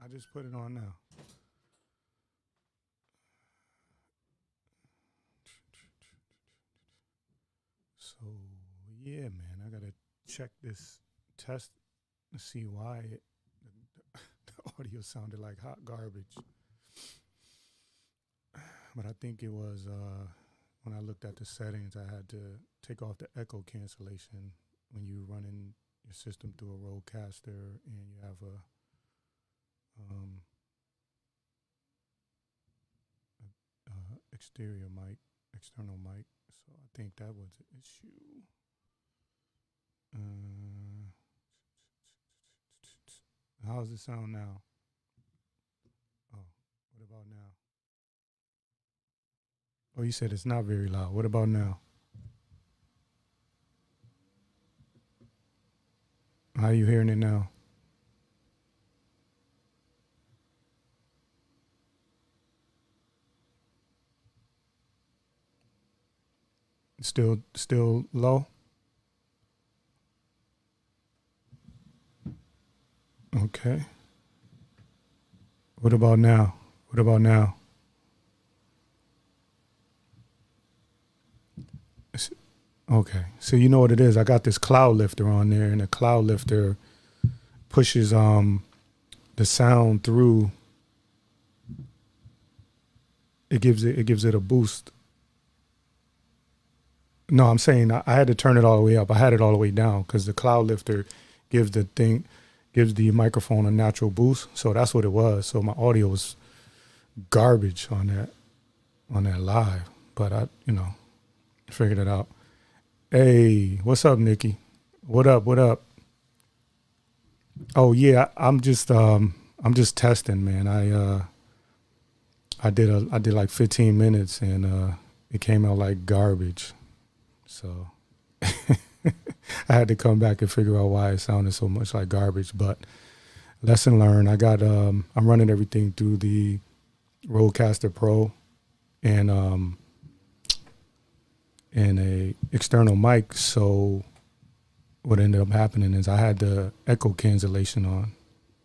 I just put it on now. So yeah, man, I gotta check this test to see why the audio sounded like hot garbage. But I think it was when I looked at the settings, I had to take off the echo cancellation when you running your system through a Rodecaster and you have um, exterior mic, external mic. So I think that was the issue. Uh, how's it sound now? Oh, what about now? Oh, you said it's not very loud. What about now? How are you hearing it now? Still low? Okay. What about now? What about now? Okay. So you know what it is. I got this cloud lifter on there, and the cloud lifter pushes the sound through. It gives it a boost. No, I'm saying I had to turn it all the way up. I had it all the way down because the cloud lifter gives the thing gives the microphone a natural boost. So that's what it was. So my audio was garbage on that live, but I figured it out. Hey, what's up, Nikki? What up? What up? Oh yeah, I'm just testing, man. I did like 15 minutes and it came out like garbage. So I had to come back and figure out why it sounded so much like garbage. But lesson learned. I'm running everything through the Rodecaster Pro and a external mic. So what ended up happening is I had the echo cancellation on,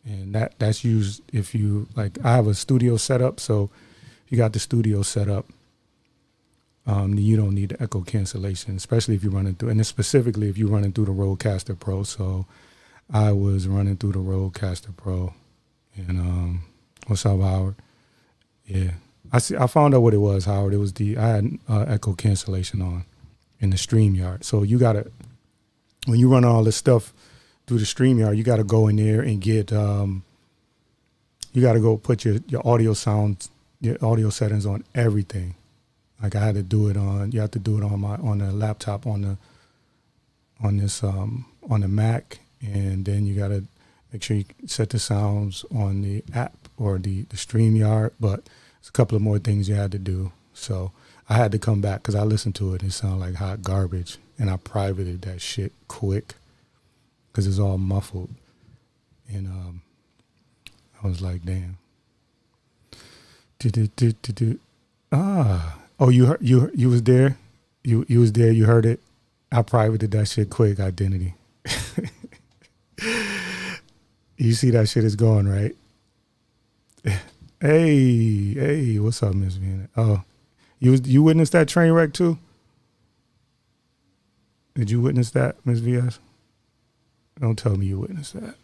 and that's used if you like. I have a studio setup, so if you got the studio set up, you don't need the echo cancellation, especially if you're running through, and then specifically if you're running through the Rodecaster Pro. So I was running through the Rodecaster Pro, and what's up, Howard? Yeah, I see. I found out what it was, Howard. It was I had echo cancellation on in the StreamYard. So you gotta when you run all this stuff through the StreamYard, you gotta go in there and get you gotta go put your audio sounds, your audio settings on everything. Like I had to do it on. You have to do it on the laptop on the Mac, and then you gotta make sure you set the sounds on the app or the StreamYard. But it's a couple of more things you had to do. So I had to come back because I listened to it. It sounded like hot garbage, and I privated that shit quick because it's all muffled. And I was like, damn. Ah, oh, you was there. You was there. You heard it. I privated that shit quick. Identity. You see that shit is going right. Hey, what's up, Miss Vienna? Oh, you witnessed that train wreck too? Did you witness that, Miss VS? Don't tell me you witnessed that.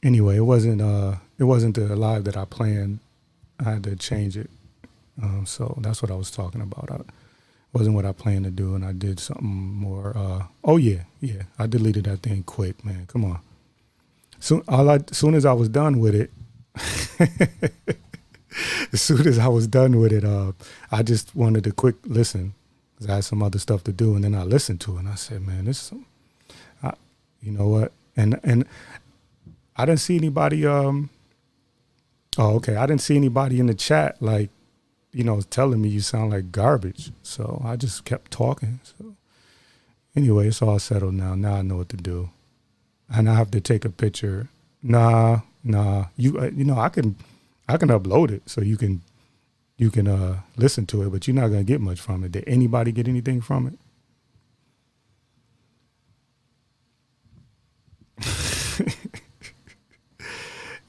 Anyway, it wasn't the live that I planned. I had to change it. So that's what I was talking about. It wasn't what I planned to do, and I did something more. Oh yeah, I deleted that thing quick, man. Come on. Soon as I was done with it, as soon as I was done with it, I just wanted a quick listen because I had some other stuff to do, and then I listened to it, and I said, man, I, you know what? And I didn't see anybody. Oh, okay. I didn't see anybody in the chat like, telling me you sound like garbage. So I just kept talking. So anyway, it's all settled now. Now I know what to do, and I have to take a picture. Nah. I can upload it so you can listen to it, but you're not gonna get much from it. Did anybody get anything from it?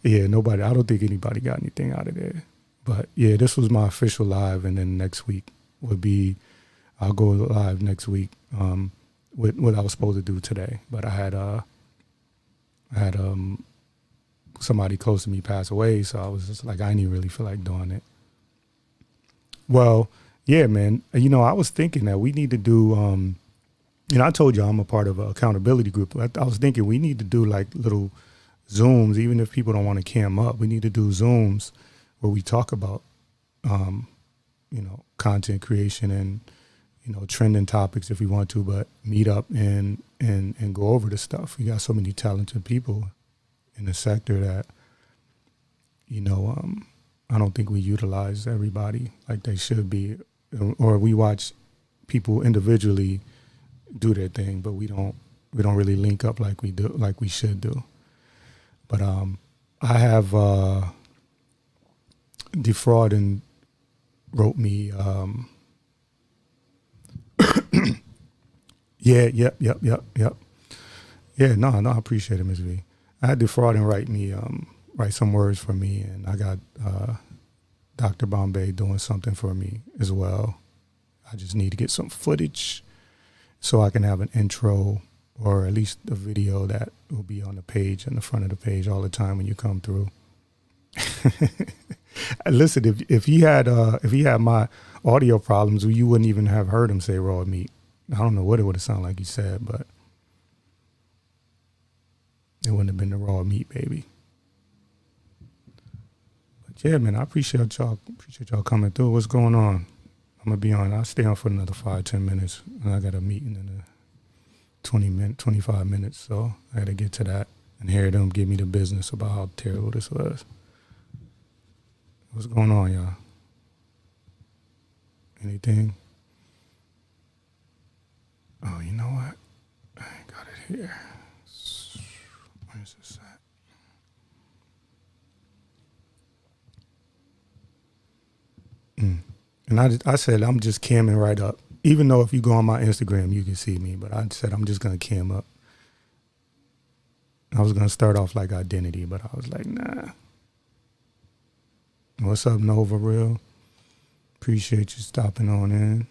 Yeah, nobody. I don't think anybody got anything out of there. But yeah, this was my official live, and then next week would be I'll go live next week with what I was supposed to do today. But I had somebody close to me pass away, so I was just like, I didn't even really feel like doing it. Well, yeah, man. You know, I was thinking that we need to do. I told you I'm a part of an accountability group. I was thinking we need to do like little Zooms, even if people don't want to cam up. We need to do Zooms where we talk about, content creation and, trending topics if we want to, but meet up and go over the stuff. We got so many talented people in the sector that, I don't think we utilize everybody like they should be, or we watch people individually do their thing, but we don't really link up like we should do. But I have Defraud and wrote me. Yep. Yeah, no, I appreciate it, Ms. V. I had Defraud and write some words for me, and I got Dr. Bombay doing something for me as well. I just need to get some footage so I can have an intro or at least a video that will be on the page, in the front of the page all the time when you come through. Listen, if he had my audio problems, you wouldn't even have heard him say raw meat. I don't know what it would have sounded like he said, but it wouldn't have been the raw meat, baby. But yeah, man, I appreciate y'all coming through. What's going on? I'm gonna be on. I'll stay on for another 5-10 minutes, and I got a meeting in 25 minutes, so I got to get to that and hear them give me the business about how terrible this was. What's going on, y'all? Anything? Oh, you know what? I ain't got it here. Where's this at? And I said I'm just camming right up. Even though if you go on my Instagram, you can see me, but I said I'm just going to cam up. I was going to start off like identity, but I was like, nah. What's up, Nova Real? Appreciate you stopping on in.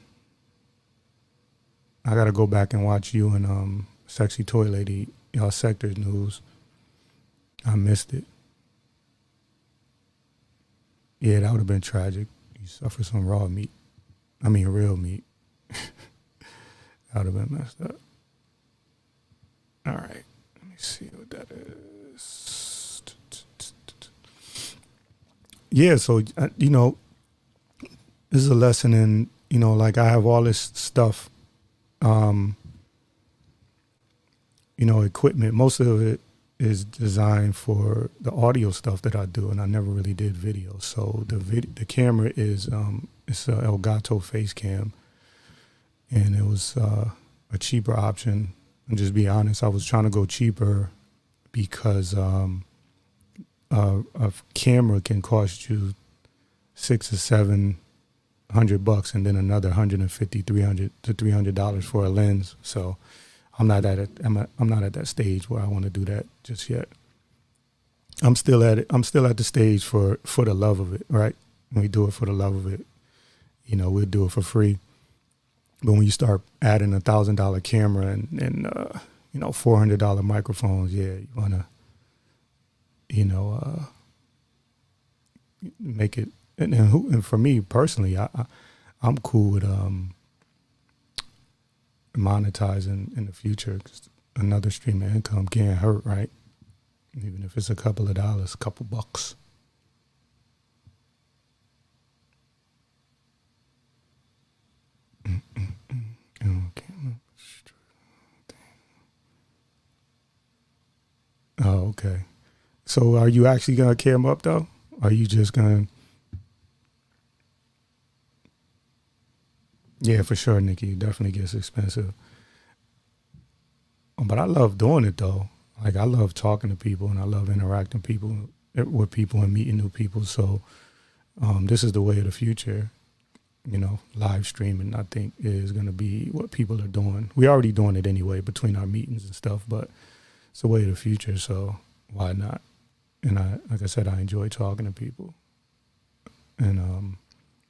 I got to go back and watch you and Sexy Toy Lady, y'all Sectors news. I missed it. Yeah, that would have been tragic. You suffer some real meat. That would have been messed up. All right. Let me see what that is. Yeah, so, this is a lesson in, like I have all this stuff, equipment. Most of it is designed for the audio stuff that I do, and I never really did video. So the camera is, it's a Elgato face cam. And it was a cheaper option. And just be honest, I was trying to go cheaper because a camera can cost you $600 or $700, and then another $150, $300 to $300 for a lens. So I'm not at that stage where I want to do that just yet. I'm still at it. I'm still at the stage for the love of it, right? When we do it for the love of it, we'll do it for free. But when you start adding $1,000 camera and $400 microphones, yeah, you wanna, make it. And for me personally, I'm cool with monetizing in the future, 'cause another stream of income can't hurt, right? Even if it's a couple of dollars, a couple bucks. Oh, okay. So are you actually going to cam up, though? Are you just going to? Yeah, for sure, Nikki. It definitely gets expensive. But I love doing it, though. Like, I love talking to people, and I love interacting with people and meeting new people. So this is the way of the future. Live streaming, I think, is going to be what people are doing. We're already doing it anyway between our meetings and stuff, but it's the way of the future, so why not? and like I said, I enjoy talking to people, and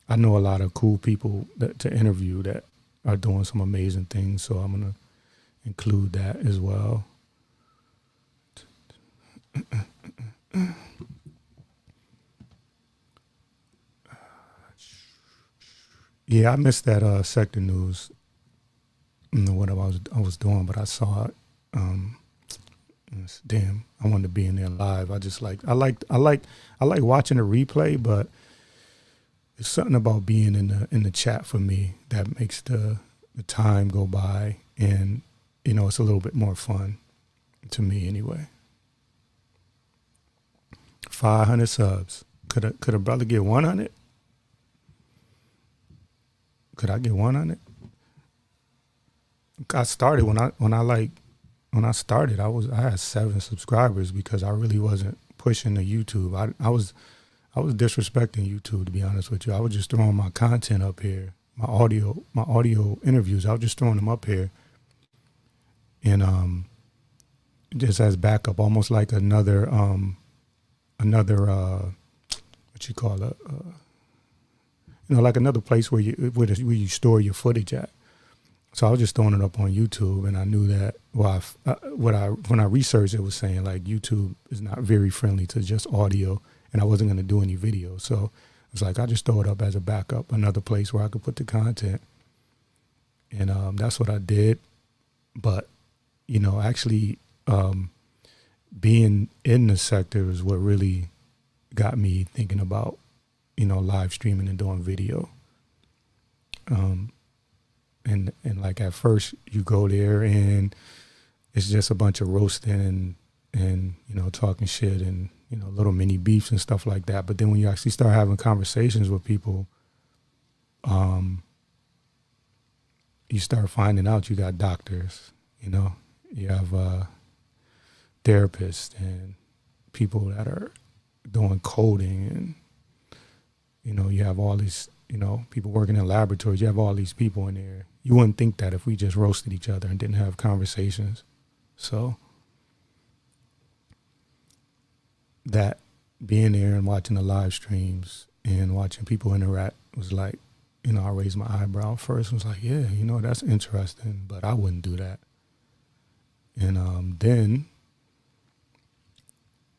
I know a lot of cool people to interview that are doing some amazing things. So I'm gonna include that as well. Yeah, I missed that sector news. I don't know what I was doing, but I saw it. Um, Damn, I wanted to be in there live. I like watching the replay, but it's something about being in the chat for me that makes the time go by, and it's a little bit more fun to me anyway. 500 subs. Could a brother get 100? Could I get 100? I started when I started, I had 7 subscribers because I really wasn't pushing the YouTube. I was disrespecting YouTube, to be honest with you. I was just throwing my content up here, my audio interviews. I was just throwing them up here, and just as backup, almost like another what you call it, like another place where you store your footage at. So I was just throwing it up on YouTube, and I knew that. Well, when I researched, it was saying like YouTube is not very friendly to just audio, and I wasn't going to do any video. So it's like I just throw it up as a backup, another place where I could put the content, and that's what I did. But actually, being in the sector is what really got me thinking about live streaming and doing video. And like at first you go there and it's just a bunch of roasting and talking shit and little mini beefs and stuff like that. But then when you actually start having conversations with people, you start finding out you got doctors, you have therapists and people that are doing coding, and you have all these people working in laboratories. You have all these people in there. You wouldn't think that if we just roasted each other and didn't have conversations. So that being there and watching the live streams and watching people interact was like, I raised my eyebrow first and was like, yeah, that's interesting, but I wouldn't do that. And then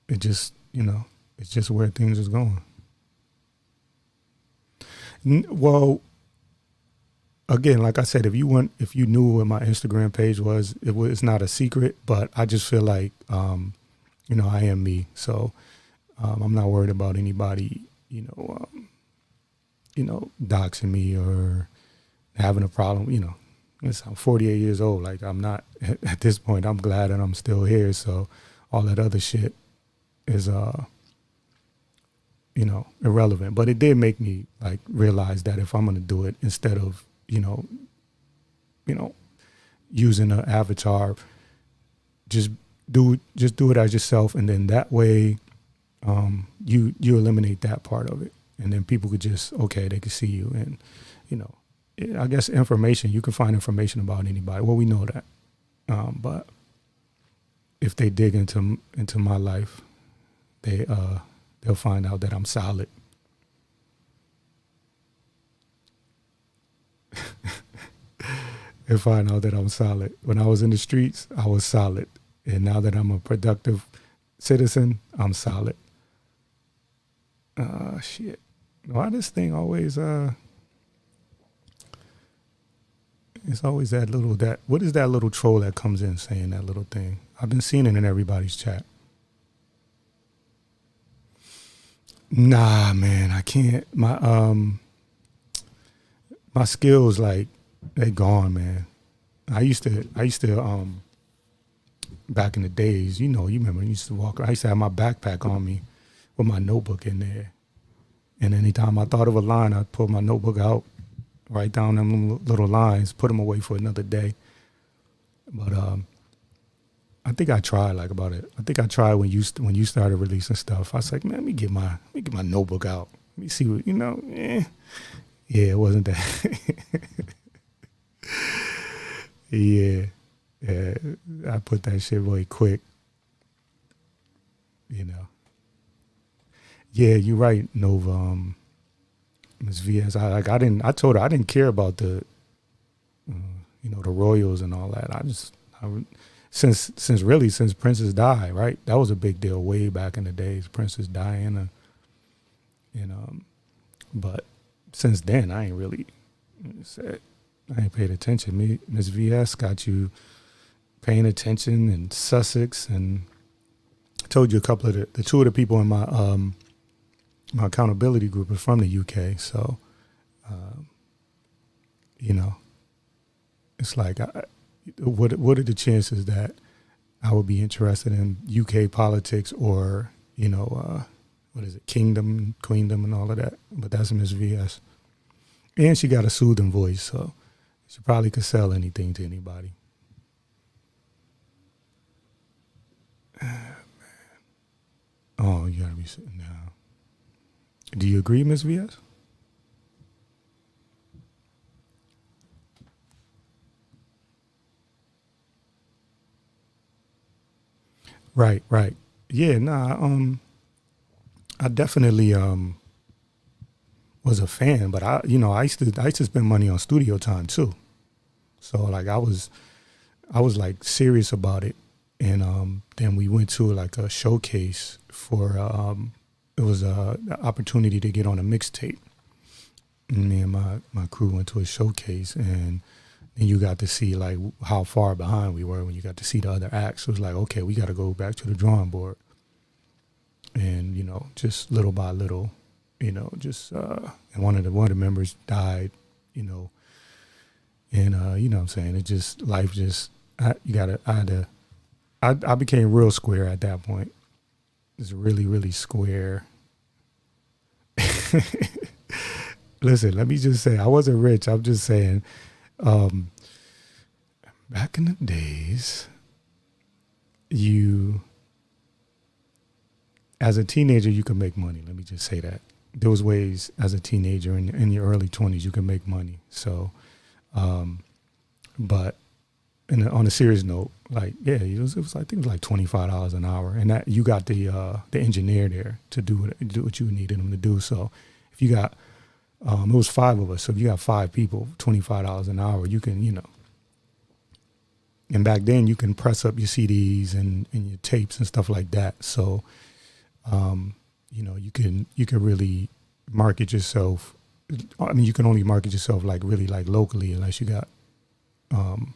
it just, it's just where things is going. Well, again, like I said, if you knew what my Instagram page was, it's not a secret, but I just feel like, I am me. So I'm not worried about anybody, doxing me or having a problem. I'm 48 years old. Like I'm not, at this point, I'm glad that I'm still here. So all that other shit is, irrelevant. But it did make me like realize that if I'm going to do it, instead of, using an avatar, just do it as yourself. And then that way, you eliminate that part of it. And then people could just, they could see you. And, I guess information, you can find information about anybody. Well, we know that. But if they dig into my life, they'll find out that I'm solid. They'll find out that I'm solid. When I was in the streets, I was solid. And now that I'm a productive citizen, I'm solid. Shit. Why this thing always, it's always what is that little troll that comes in saying that little thing? I've been seeing it in everybody's chat. Nah, man, I can't. My skills, like, they gone, man. I used to back in the days, you remember, I used to have my backpack on me with my notebook in there. And anytime I thought of a line, I'd pull my notebook out, write down them little lines, put them away for another day. But I think I tried when you started releasing stuff. I was like, man, let me get my notebook out. Let me see what, Yeah, it wasn't that. Yeah, I put that shit really quick. Yeah, you're right, Nova. Miss VS. I told her I didn't care about the Royals and all that. Since Princess died, right? That was a big deal way back in the days. Princess Diana, and but since then I ain't really said I ain't paid attention. Me, Miss VS got you paying attention, and Sussex, and I told you a couple of the two of the people in my accountability group are from the UK, so you know it's like what are the chances that I would be interested in UK politics or what is it, kingdom, queendom, and all of that? But that's Miss VS, and she got a soothing voice, so she probably could sell anything to anybody. Oh, you gotta be sitting down. Do you agree, Miss VS? Right, right. Yeah, nah. I definitely was a fan, but I used to spend money on studio time too. So like I was like serious about it, and then we went to like a showcase for it was a opportunity to get on a mixtape. Me and my crew went to a showcase, and then you got to see like how far behind we were when you got to see the other acts. It was like, okay, we got to go back to the drawing board, and just little by little, just and one of the members died, you know, and what I'm saying, it just life just you gotta I had to I became real square at that point. It's really really square. Listen, let me just say, I wasn't rich. I'm just saying, um, back in the days, you, as a teenager, you could make money. Let me just say that. There was ways as a teenager in your early 20s, you can make money. So, um, but on a serious note, like, yeah, it was I think it was like $25 an hour. And that you got the engineer there to do what you needed him to do. So if you got, it was five of us. So if you got five people, $25 an hour, you can, and back then you can press up your CDs and your tapes and stuff like that. So, you can really market yourself. I mean, you can only market yourself like really like locally unless you got um,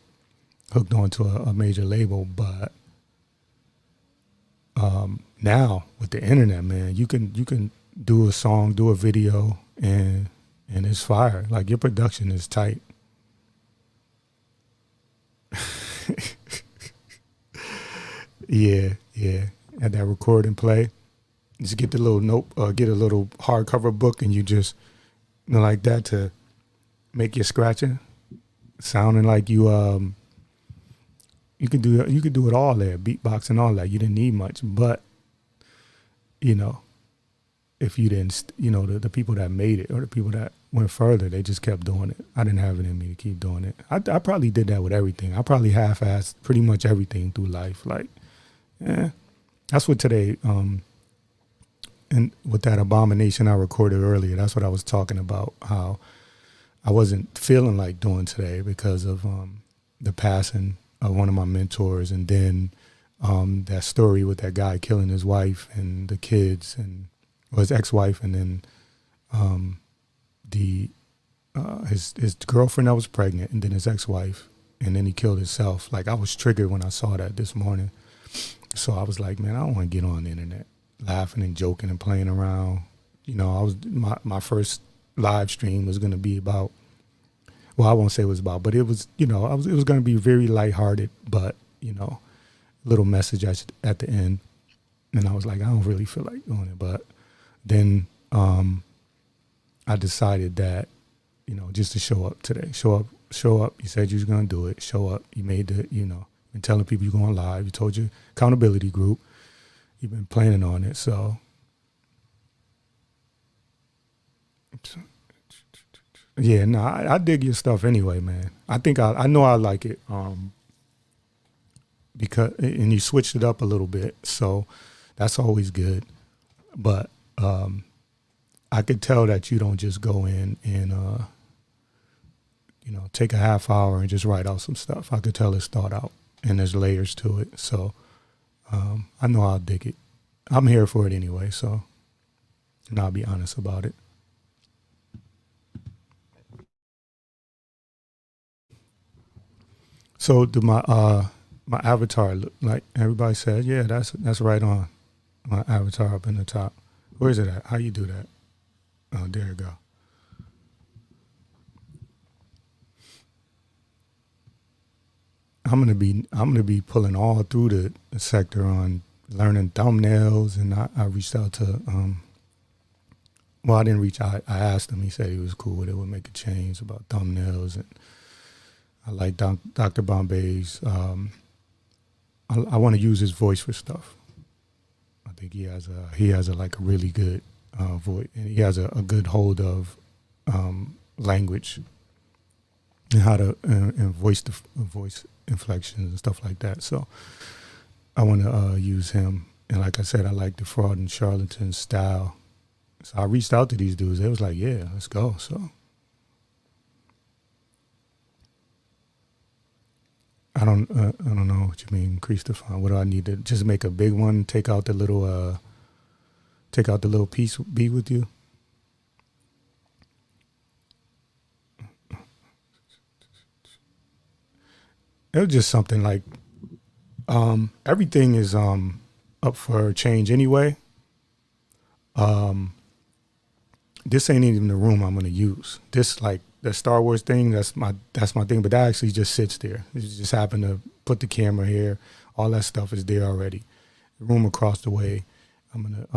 hooked onto a major label. But now with the internet, man, you can do a song, do a video, and it's fire. Like your production is tight. Yeah, yeah. At that record and play, just get the little note, get a little hardcover book, and you just like that to make your scratching sounding like you could do it all there, beatbox and all that. You didn't need much, but you know if you didn't, the people that made it or the people that went further, they just kept doing it. I didn't have it in me to keep doing it. I probably did that with everything. I probably half-assed pretty much everything through life. Like, yeah, that's what today. And with that abomination I recorded earlier, that's what I was talking about. How I wasn't feeling like doing today because of the passing of one of my mentors, and then that story with that guy killing his wife and the kids and his ex-wife, and then the his girlfriend that was pregnant, and then his ex-wife, and then he killed himself. Like I was triggered when I saw that this morning. So I was like, man, I don't want to get on the internet laughing and joking and playing around. I was my first live stream was going to be about, well, I won't say it was about, but it was, it was going to be very lighthearted, but, little message at the end. And I was like, I don't really feel like doing it. But then I decided that, just to show up today, show up. You said you was going to do it. Show up. You made been telling people you're going live. You told your accountability group. You've been planning on it. So yeah, no, I dig your stuff anyway, man. I think I know I like it. Because, and you switched it up a little bit. So that's always good. But um, I could tell that you don't just go in and take a half hour and just write out some stuff. I could tell it's thought out and there's layers to it. So I know I'll dig it. I'm here for it anyway, so and I'll be honest about it. So do my avatar look like everybody said? Yeah, that's right on my avatar up in the top. Where is it at? How you do that? Oh, there you go. I'm gonna be pulling all through the sector on learning thumbnails, and I reached out to well, I didn't reach out. I asked him. He said he was cool with it. Would make a change about thumbnails, and I like Dr. Bombay's. I want to use his voice for stuff. I think he has a like a really good voice, and he has a good hold of language and how to and voice inflections and stuff like that. So I want to use him. And like I said, I like the fraud and charlatan style. So I reached out to these dudes. They was like, "Yeah, let's go." So I don't know what you mean, increase the font. What do I need to just make a big one? Take out the little piece. Be with you. It was just something like everything is up for change anyway. Um, this ain't even the room I'm gonna use. This like the Star Wars thing. That's my thing. But that actually just sits there. It just happened to put the camera here. All that stuff is there already. The room across the way. I'm gonna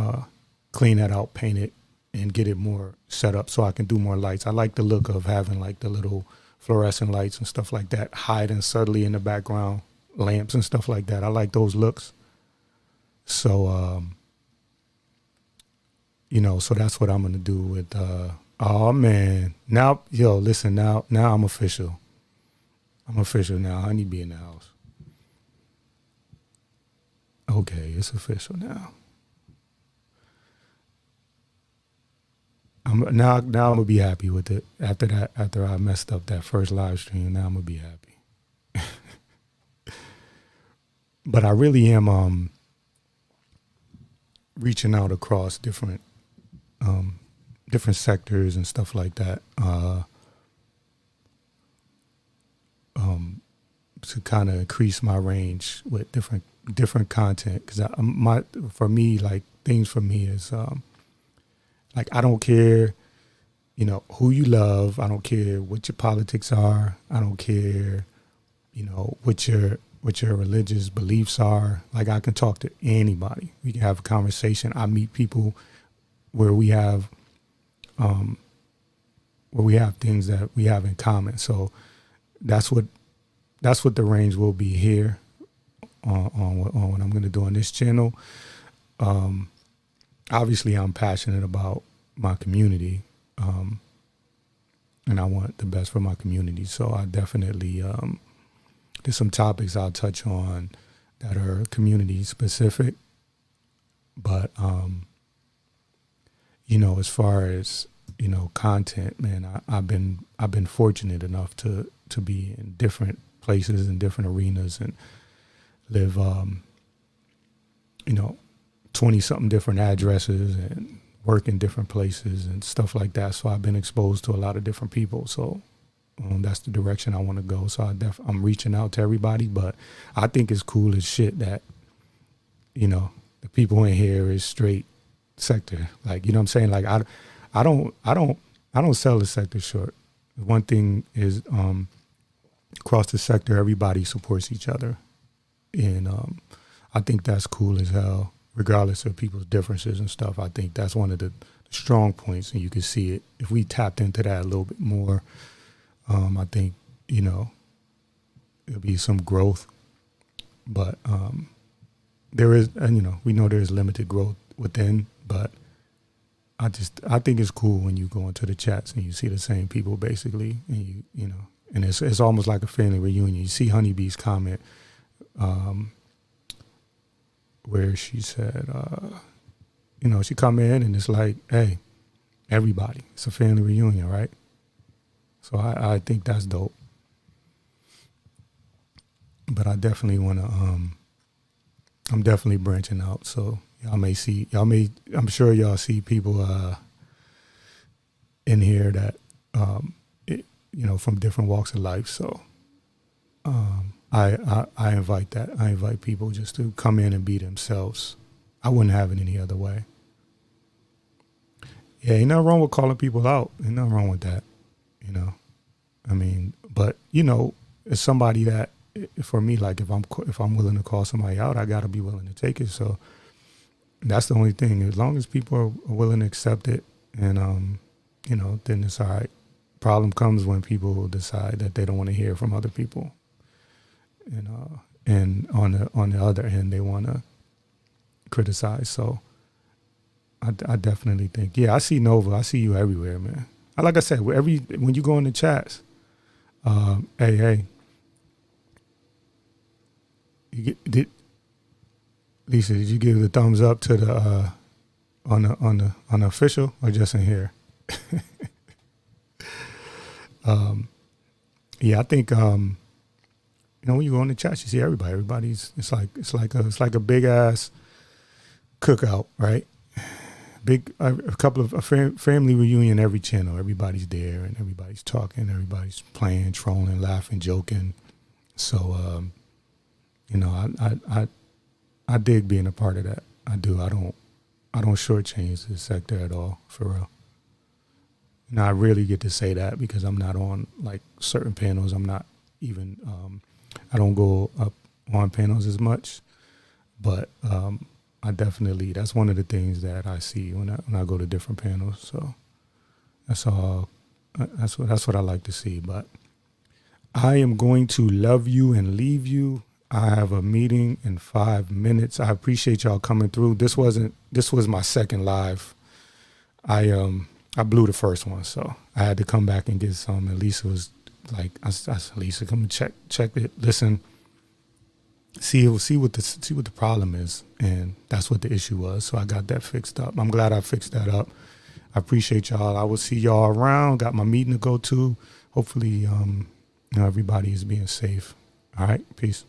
clean that out, paint it, and get it more set up so I can do more lights. I like the look of having like the little fluorescent lights and stuff like that hiding subtly in the background, lamps and stuff like that. I like those looks. So so that's what I'm gonna do with oh man. Now yo, listen, now I'm official. I'm official now. I need to be in the house. Okay, it's official now. Now I'm gonna be happy with it. After that, after I messed up that first live stream, now I'm gonna be happy. But I really am reaching out across um different sectors and stuff like that. Um to kind of increase my range with different content because my for me like things for me is like I don't care who you love. I don't care what your politics are. I don't care what your religious beliefs are. Like I can talk to anybody. We can have a conversation. I meet people where um we have things that we have in common. So that's what the range will be here on what I'm going to do on this channel. Um, Obviously, I'm passionate about my community, um, and I want the best for my community. So I definitely there's some topics I'll touch on that are community specific, but as far as content, man, I've been fortunate enough to be in different places and different arenas and live you know 20 something different addresses and work in different places and stuff like that. So I've been exposed to a lot of different people. So that's the direction I want to go. So I'm reaching out to everybody, but I think it's cool as shit that the people in here is straight sector. Like what I'm saying. Like I don't sell the sector short. One thing is across the sector, everybody supports each other, and I think that's cool as hell. Regardless of people's differences and stuff, I think that's one of the strong points, and you can see it if we tapped into that a little bit more. I think there'll be some growth, but there is, and we know there's limited growth within, but I think it's cool when you go into the chats and you see the same people basically, and and it's almost like a family reunion. You see Honeybee's comment where she said, she come in and it's like, hey, everybody, it's a family reunion, right? So I think that's dope. But I definitely want to. I'm definitely branching out. So I'm sure y'all see people in here that, from different walks of life. So I invite that. I invite people just to come in and be themselves. I wouldn't have it any other way. Yeah, ain't nothing wrong with calling people out. Ain't nothing wrong with that. I mean, but it's somebody that, for me, like if I'm willing to call somebody out, I got to be willing to take it. So that's the only thing. As long as people are willing to accept it, and then it's all right. Problem comes when people decide that they don't want to hear from other people, and on the other end, they want to criticize. So I definitely think, I see Nova. I see you everywhere, man. Like I said, when you go in the chats, hey, Lisa, did you give the thumbs up to the on the official, or just in here? I think when you go in the chat, you see everybody. Everybody's it's like a big ass cookout, right? A couple of family reunion every channel. Everybody's there and everybody's talking. Everybody's playing, trolling, laughing, joking. So I dig being a part of that. I do. I don't shortchange this sector at all, for real. I really get to say that because I'm not on like certain panels. I'm not even. I don't go up on panels as much, but I definitely. That's one of the things that I see when I go to different panels. So that's all. That's what I like to see. But I am going to love you and leave you. I have a meeting in 5 minutes. I appreciate y'all coming through. This was my second live. I blew the first one, so I had to come back and get some. And Lisa was like, I said, Lisa, come and check it, listen, see what the problem is, and that's what the issue was. So I got that fixed up. I'm glad I fixed that up. I appreciate y'all. I will see y'all around. Got my meeting to go to. Hopefully, everybody is being safe. All right, peace.